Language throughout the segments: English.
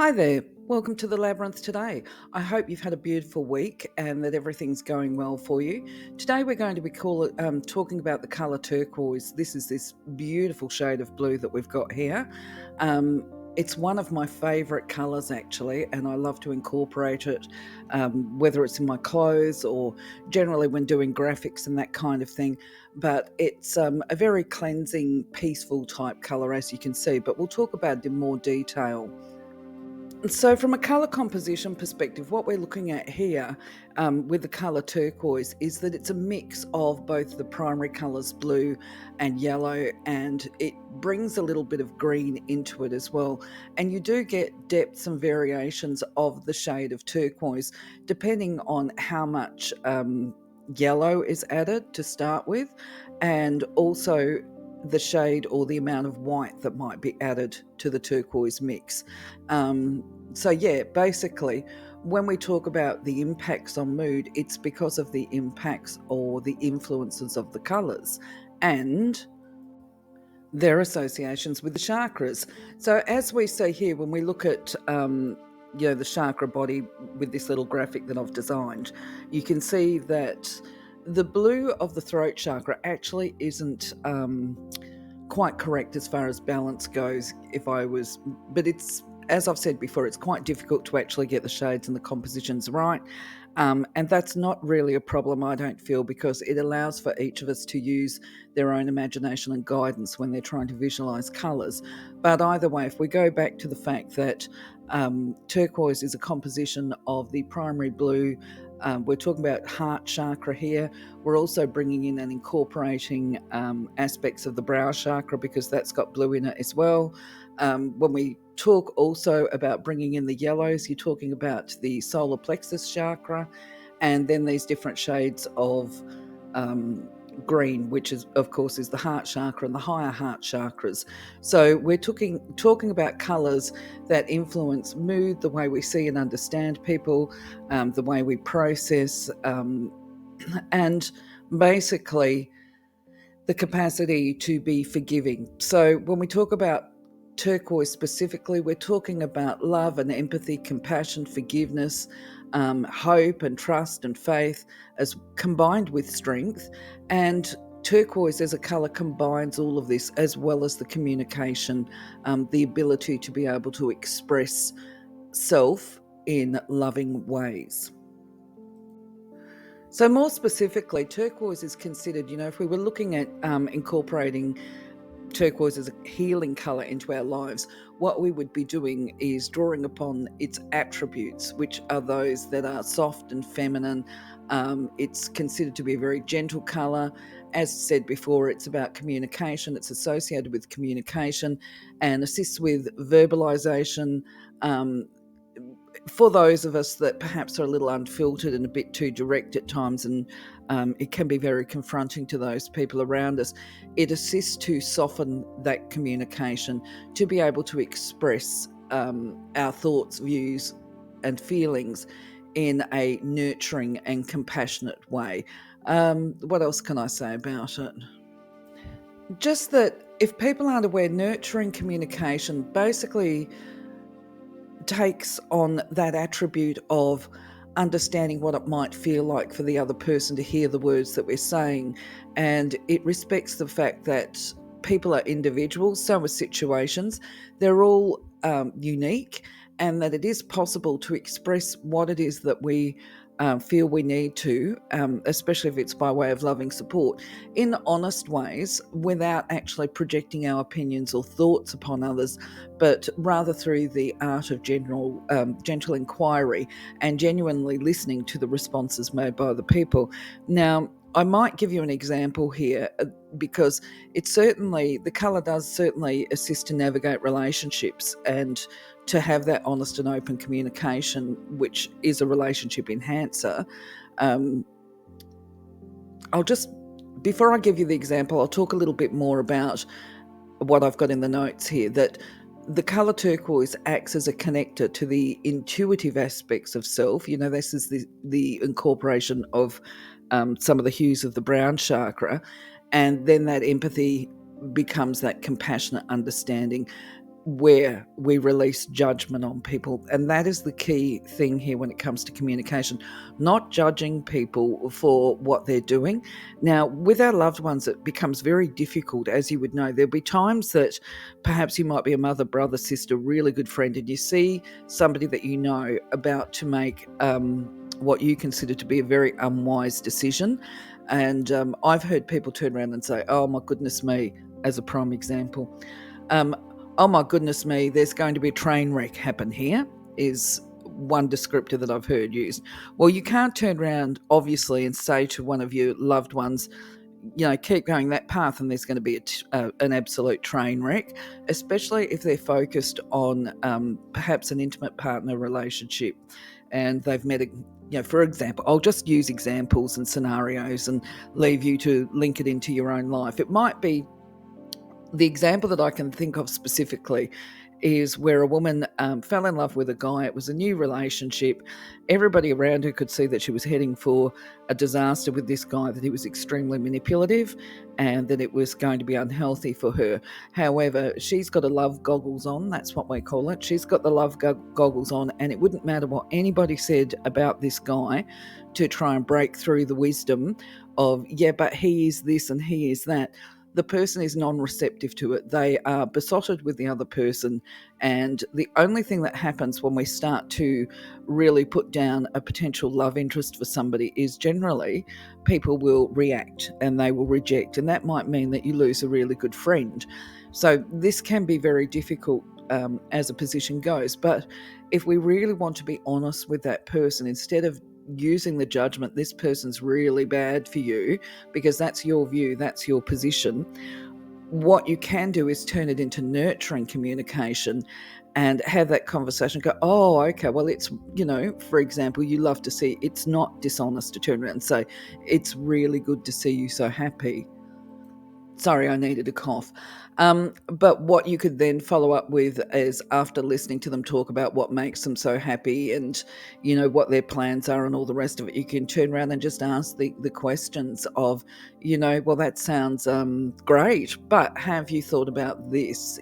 Hi there, welcome to the Labyrinth today. I hope you've had a beautiful week and that everything's going well for you. Today we're going to be talking about the colour turquoise. This is this beautiful shade of blue that we've got here. Um, it's one of my favourite colours actually, and I love to incorporate it, whether it's in my clothes or generally when doing graphics and that kind of thing. But it's a very cleansing, peaceful type colour, as you can see, but we'll talk about it in more detail. So, from a colour composition perspective, what we're looking at here with the colour turquoise is that it's a mix of both the primary colours blue and yellow, and it brings a little bit of green into it as well. And you do get depths and variations of the shade of turquoise depending on how much yellow is added to start with, and also the shade or the amount of white that might be added to the turquoise mix. So yeah, basically, when we talk about the impacts on mood, it's because of the impacts or the influences of the colours and their associations with the chakras. So as we see here, when we look at the chakra body with this little graphic that I've designed, you can see that the blue of the throat chakra actually isn't quite correct as far as balance goes. But it's, as I've said before, it's quite difficult to actually get the shades and the compositions right. And that's not really a problem, I don't feel, because it allows for each of us to use their own imagination and guidance when they're trying to visualize colors. But either way, if we go back to the fact that turquoise is a composition of the primary blue, we're talking about heart chakra here. We're also bringing in and incorporating aspects of the brow chakra because that's got blue in it as well. When we talk also about bringing in the yellows, you're talking about the solar plexus chakra, and then these different shades of green, which is, of course, is the heart chakra and the higher heart chakras. So we're talking about colours that influence mood, the way we see and understand people, the way we process, and basically the capacity to be forgiving. So when we talk about turquoise specifically, we're talking about love and empathy, compassion, forgiveness, hope and trust and faith, as combined with strength. And turquoise as a colour combines all of this, as well as the communication, the ability to be able to express self in loving ways. So more specifically, turquoise is considered, if we were looking at incorporating turquoise as a healing colour into our lives, what we would be doing is drawing upon its attributes, which are those that are soft and feminine. It's considered to be a very gentle colour. As said before, it's about communication. It's associated with communication and assists with verbalization. For those of us that perhaps are a little unfiltered and a bit too direct at times, and it can be very confronting to those people around us, it assists to soften that communication, to be able to express our thoughts, views, and feelings in a nurturing and compassionate way. What else can I say about it? Just that if people aren't aware, nurturing communication basically takes on that attribute of understanding what it might feel like for the other person to hear the words that we're saying. And it respects the fact that people are individuals, so are situations. They're all unique, and that it is possible to express what it is that we feel we need to, especially if it's by way of loving support, in honest ways, without actually projecting our opinions or thoughts upon others, but rather through the art of gentle inquiry and genuinely listening to the responses made by the people. Now, I might give you an example here because the colour does certainly assist to navigate relationships and to have that honest and open communication, which is a relationship enhancer. Before I give you the example, I'll talk a little bit more about what I've got in the notes here, that the colour turquoise acts as a connector to the intuitive aspects of self. This is the incorporation of some of the hues of the brown chakra, and then that empathy becomes that compassionate understanding. where we release judgment on people. And that is the key thing here when it comes to communication, not judging people for what they're doing. Now, with our loved ones, it becomes very difficult, as you would know. There'll be times that perhaps you might be a mother, brother, sister, really good friend, and you see somebody that you know about to make what you consider to be a very unwise decision. And I've heard people turn around and say, oh my goodness me, as a prime example. Oh my goodness me, there's going to be a train wreck happen here, is one descriptor that I've heard used. Well, you can't turn around, obviously, and say to one of your loved ones, keep going that path and there's going to be an absolute train wreck, especially if they're focused on perhaps an intimate partner relationship and they've met for example, I'll just use examples and scenarios and leave you to link it into your own life. It might be the example that I can think of specifically is where a woman fell in love with a guy. It was a new relationship. Everybody around her could see that she was heading for a disaster with this guy, that he was extremely manipulative and that it was going to be unhealthy for her. However, she's got a love goggles on. That's what we call it. She's got the love goggles on, and it wouldn't matter what anybody said about this guy to try and break through the wisdom of, yeah, but he is this and he is that. The person is non-receptive to it. They are besotted with the other person. And the only thing that happens when we start to really put down a potential love interest for somebody is generally people will react and they will reject. And that might mean that you lose a really good friend. So this can be very difficult as a position goes. But if we really want to be honest with that person, instead of using the judgment, this person's really bad for you, because that's your view, that's your position, what you can do is turn it into nurturing communication and have that conversation. Go, oh, okay, well, it's, for example, you love to see, it's not dishonest to turn around and say, it's really good to see you so happy. Sorry, I needed a cough. But what you could then follow up with is, after listening to them talk about what makes them so happy and, what their plans are and all the rest of it, you can turn around and just ask the questions of, well, that sounds great, but have you thought about this?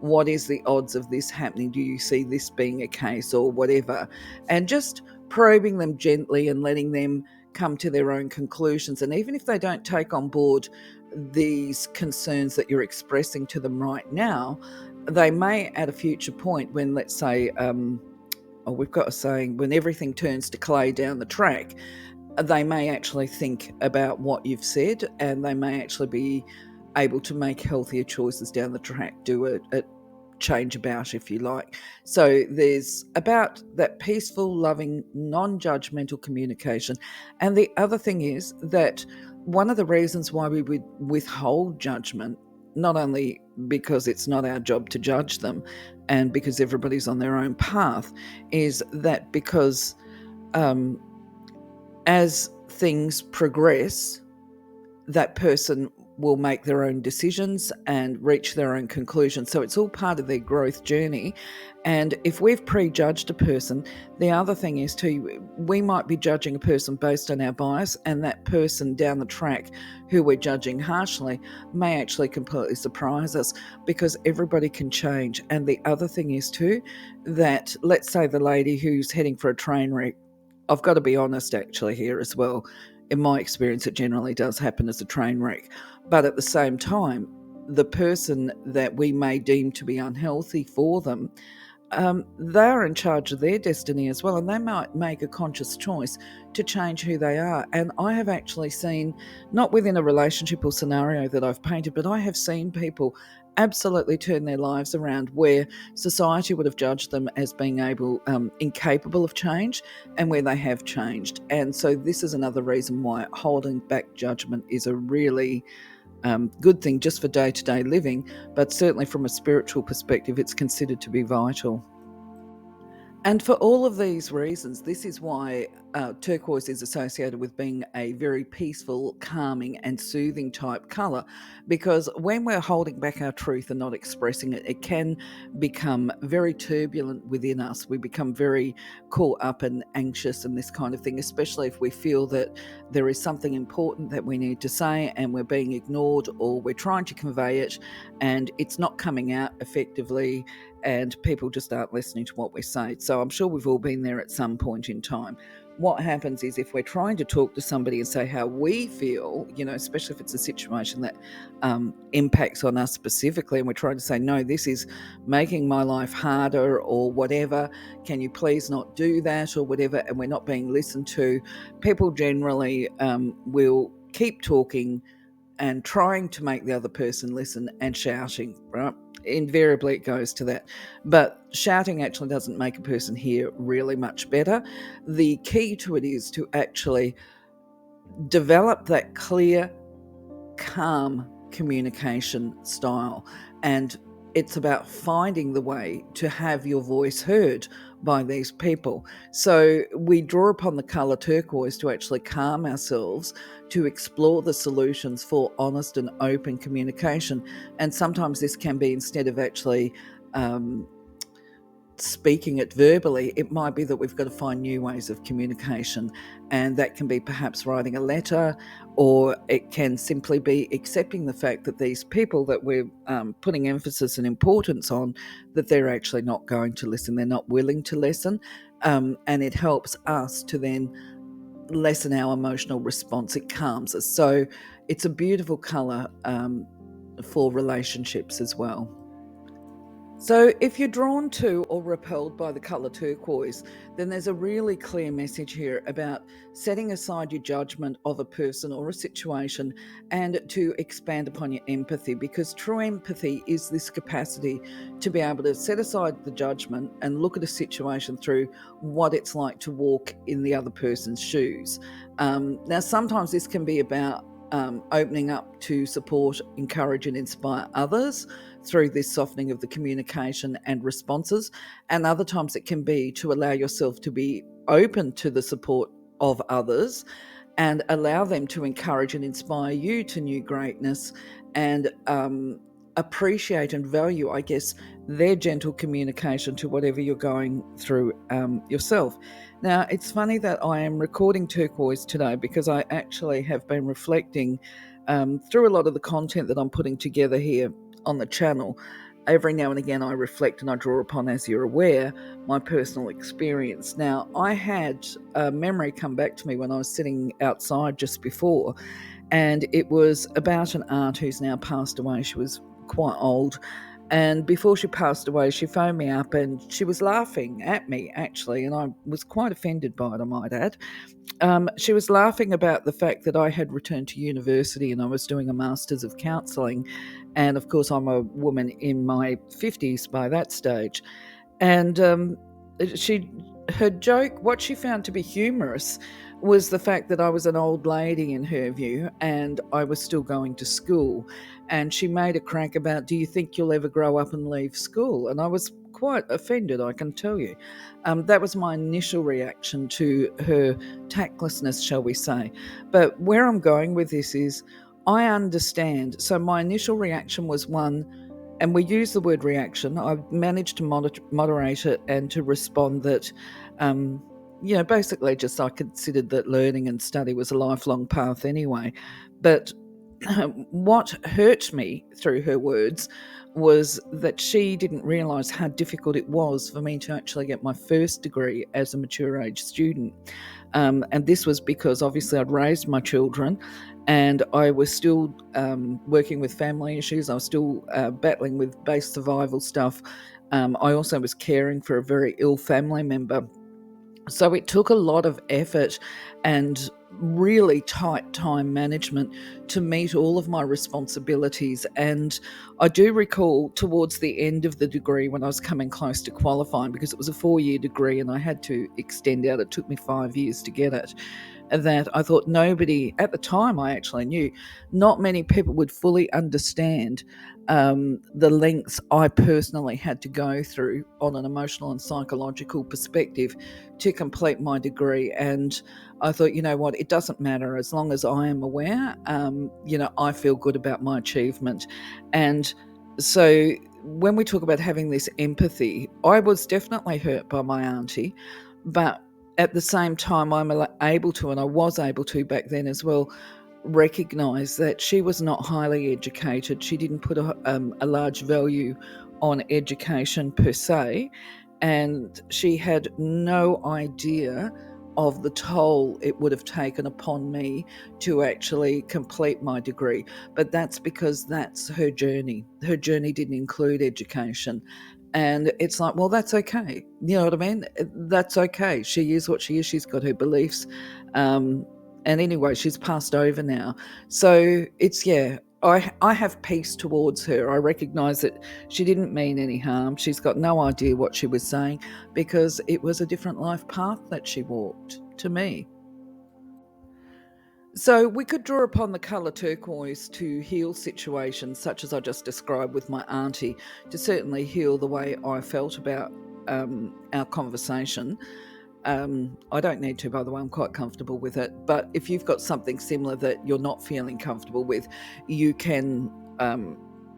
What is the odds of this happening? Do you see this being a case or whatever? And just probing them gently and letting them come to their own conclusions. And even if they don't take on board these concerns that you're expressing to them right now, they may at a future point, when, let's say, we've got a saying, when everything turns to clay down the track, they may actually think about what you've said and they may actually be able to make healthier choices down the track, do a change about, if you like. So there's about that peaceful, loving, non-judgmental communication. And the other thing is that one of the reasons why we would withhold judgment, not only because it's not our job to judge them and because everybody's on their own path, is that because as things progress, that person will make their own decisions and reach their own conclusions. So it's all part of their growth journey. And if we've prejudged a person, the other thing is too, we might be judging a person based on our bias, and that person down the track who we're judging harshly may actually completely surprise us, because everybody can change. And the other thing is too, that let's say the lady who's heading for a train wreck, I've got to be honest actually here as well. In my experience, it generally does happen as a train wreck. But at the same time, the person that we may deem to be unhealthy for them, they're in charge of their destiny as well, and they might make a conscious choice to change who they are. And I have actually seen, not within a relationship or scenario that I've painted, but I have seen people absolutely turn their lives around where society would have judged them as being incapable of change, and where they have changed. And so this is another reason why holding back judgment is a really good thing just for day-to-day living, but certainly from a spiritual perspective, it's considered to be vital. And for all of these reasons, this is why turquoise is associated with being a very peaceful, calming, and soothing type colour. Because when we're holding back our truth and not expressing it, it can become very turbulent within us. We become very caught up and anxious and this kind of thing, especially if we feel that there is something important that we need to say and we're being ignored, or we're trying to convey it and it's not coming out effectively, and people just aren't listening to what we say. So I'm sure we've all been there at some point in time. What happens is, if we're trying to talk to somebody and say how we feel, especially if it's a situation that impacts on us specifically, and we're trying to say, no, this is making my life harder or whatever, can you please not do that or whatever, and we're not being listened to, people generally will keep talking and trying to make the other person listen and shouting, right? Invariably it goes to that. But shouting actually doesn't make a person hear really much better. The key to it is to actually develop that clear, calm communication style. And it's about finding the way to have your voice heard by these people. So we draw upon the colour turquoise to actually calm ourselves, to explore the solutions for honest and open communication. And sometimes this can be, instead of actually speaking it verbally, it might be that we've got to find new ways of communication, and that can be perhaps writing a letter, or it can simply be accepting the fact that these people that we're putting emphasis and importance on, that they're actually not going to listen, they're not willing to listen, and it helps us to then lessen our emotional response. It calms us. So it's a beautiful colour for relationships as well. So, if you're drawn to or repelled by the colour turquoise, then there's a really clear message here about setting aside your judgment of a person or a situation and to expand upon your empathy, because true empathy is this capacity to be able to set aside the judgment and look at a situation through what it's like to walk in the other person's shoes. Now, sometimes this can be about opening up to support, encourage, and inspire others through this softening of the communication and responses. And other times it can be to allow yourself to be open to the support of others and allow them to encourage and inspire you to new greatness, and appreciate and value, I guess, their gentle communication to whatever you're going through yourself. Now, it's funny that I am recording turquoise today, because I actually have been reflecting through a lot of the content that I'm putting together here on the channel. Every now and again I reflect and I draw upon, as you're aware, my personal experience. Now, I had a memory come back to me when I was sitting outside just before, and it was about an aunt who's now passed away. She was quite old, and before she passed away, she phoned me up and she was laughing at me, actually, and I was quite offended by it, I might add. She was laughing about the fact that I had returned to university and I was doing a Masters of Counselling. And of course, I'm a woman in my 50s by that stage. And her joke, what she found to be humorous, was the fact that I was an old lady in her view and I was still going to school. And she made a crack about, do you think you'll ever grow up and leave school? And I was quite offended, I can tell you. That was my initial reaction to her tactlessness, shall we say. But where I'm going with this is, I understand. So my initial reaction was one, and we use the word reaction. I managed to moderate it and to respond that, basically just I considered that learning and study was a lifelong path anyway. But what hurt me through her words was that she didn't realise how difficult it was for me to actually get my first degree as a mature age student. And this was because obviously I'd raised my children and I was still working with family issues. I was still battling with base survival stuff. I also was caring for a very ill family member. So it took a lot of effort and really tight time management to meet all of my responsibilities. And I do recall towards the end of the degree, when I was coming close to qualifying, because it was a 4-year degree and I had to extend out, it took me 5 years to get it. that I thought nobody, at the time I actually knew, not many people would fully understand the lengths I personally had to go through on an emotional and psychological perspective to complete my degree. And I thought, you know what, it doesn't matter as long as I am aware, I feel good about my achievement. And so when we talk about having this empathy, I was definitely hurt by my auntie, but at the same time, I'm able to, and I was able to back then as well, recognize that she was not highly educated. She didn't put a large value on education per se, and she had no idea of the toll it would have taken upon me to actually complete my degree. But that's because that's her journey. Her journey didn't include education. And it's like, well, that's okay. You know what I mean? That's okay. She is what she is. She's got her beliefs. And anyway, she's passed over now. So it's, yeah, I have peace towards her. I recognize that she didn't mean any harm. She's got no idea what she was saying because it was a different life path that she walked to me. So we could draw upon the colour turquoise to heal situations such as I just described with my auntie, to certainly heal the way I felt about our conversation. I don't need to, by the way, I'm quite comfortable with it. But if you've got something similar that you're not feeling comfortable with, you can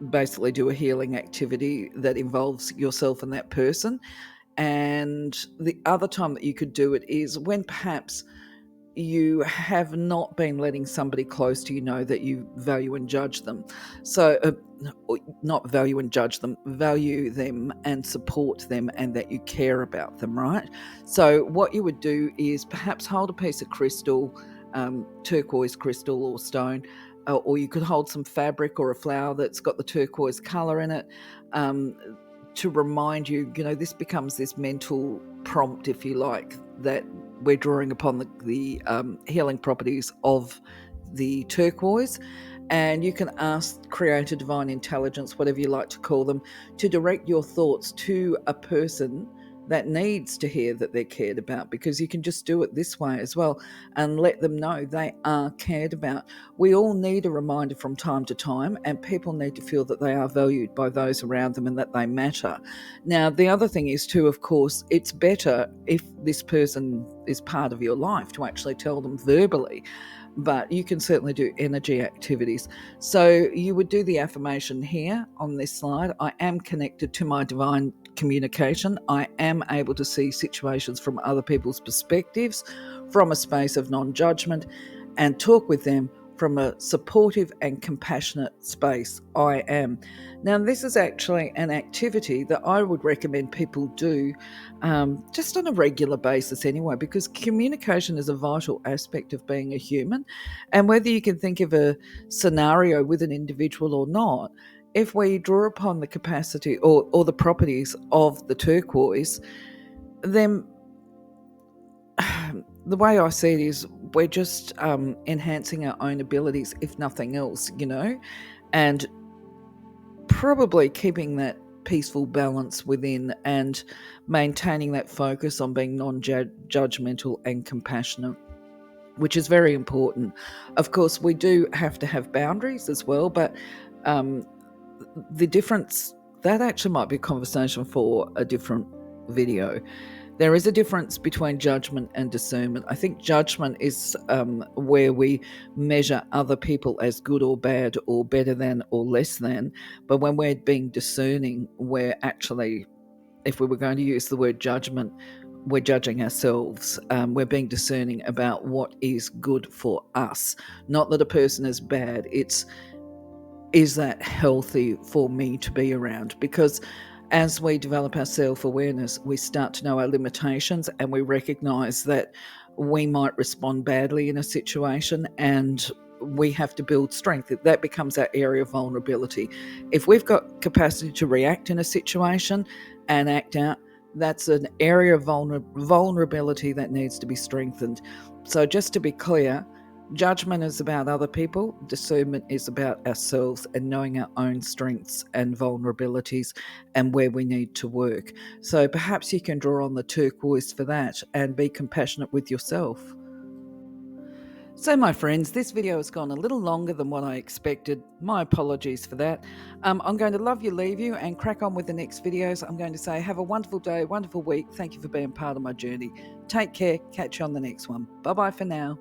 basically do a healing activity that involves yourself and that person. And the other time that you could do it is when perhaps you have not been letting somebody close to you know that you value and judge them. So, not value and judge them, value them and support them, and that you care about them, right? So, what you would do is perhaps hold a piece of crystal, turquoise crystal or stone, or you could hold some fabric or a flower that's got the turquoise color in it. Um, to remind you, this becomes this mental prompt, if you like, that we're drawing upon the healing properties of the turquoise. And you can ask Creator, Divine Intelligence, whatever you like to call them, to direct your thoughts to a person that needs to hear that they're cared about, because you can just do it this way as well and let them know they are cared about. We all need a reminder from time to time, and people need to feel that they are valued by those around them and that they matter. Now, the other thing is too, of course, it's better if this person is part of your life to actually tell them verbally, but you can certainly do energy activities. So you would do the affirmation here on this slide. I am connected to my divine communication. I am able to see situations from other people's perspectives, from a space of non-judgment, and talk with them from a supportive and compassionate space. I am. Now, this is actually an activity that I would recommend people do just on a regular basis anyway, because communication is a vital aspect of being a human. And whether you can think of a scenario with an individual or not, if we draw upon the capacity or the properties of the turquoise, then the way I see it is we're just enhancing our own abilities, if nothing else, and probably keeping that peaceful balance within and maintaining that focus on being non-judgmental and compassionate, which is very important. Of course, we do have to have boundaries as well, but the difference, that actually might be a conversation for a different video. There is a difference between judgment and discernment. I think judgment is where we measure other people as good or bad or better than or less than. But when we're being discerning, we're actually, if we were going to use the word judgment, we're judging ourselves. We're being discerning about what is good for us. Not that a person is bad. It's, is that healthy for me to be around? Because as we develop our self-awareness, we start to know our limitations, and we recognize that we might respond badly in a situation, and we have to build strength. That becomes our area of vulnerability. If we've got capacity to react in a situation and act out, that's an area of vulnerability that needs to be strengthened. So just to be clear, judgment is about other people, discernment is about ourselves and knowing our own strengths and vulnerabilities and where we need to work. So perhaps you can draw on the turquoise for that and be compassionate with yourself. So, my friends, this video has gone a little longer than what I expected. My apologies for that. I'm going to love you, leave you, and crack on with the next videos. I'm going to say, have a wonderful day, wonderful week. Thank you for being part of my journey. Take care. Catch you on the next one. Bye bye for now.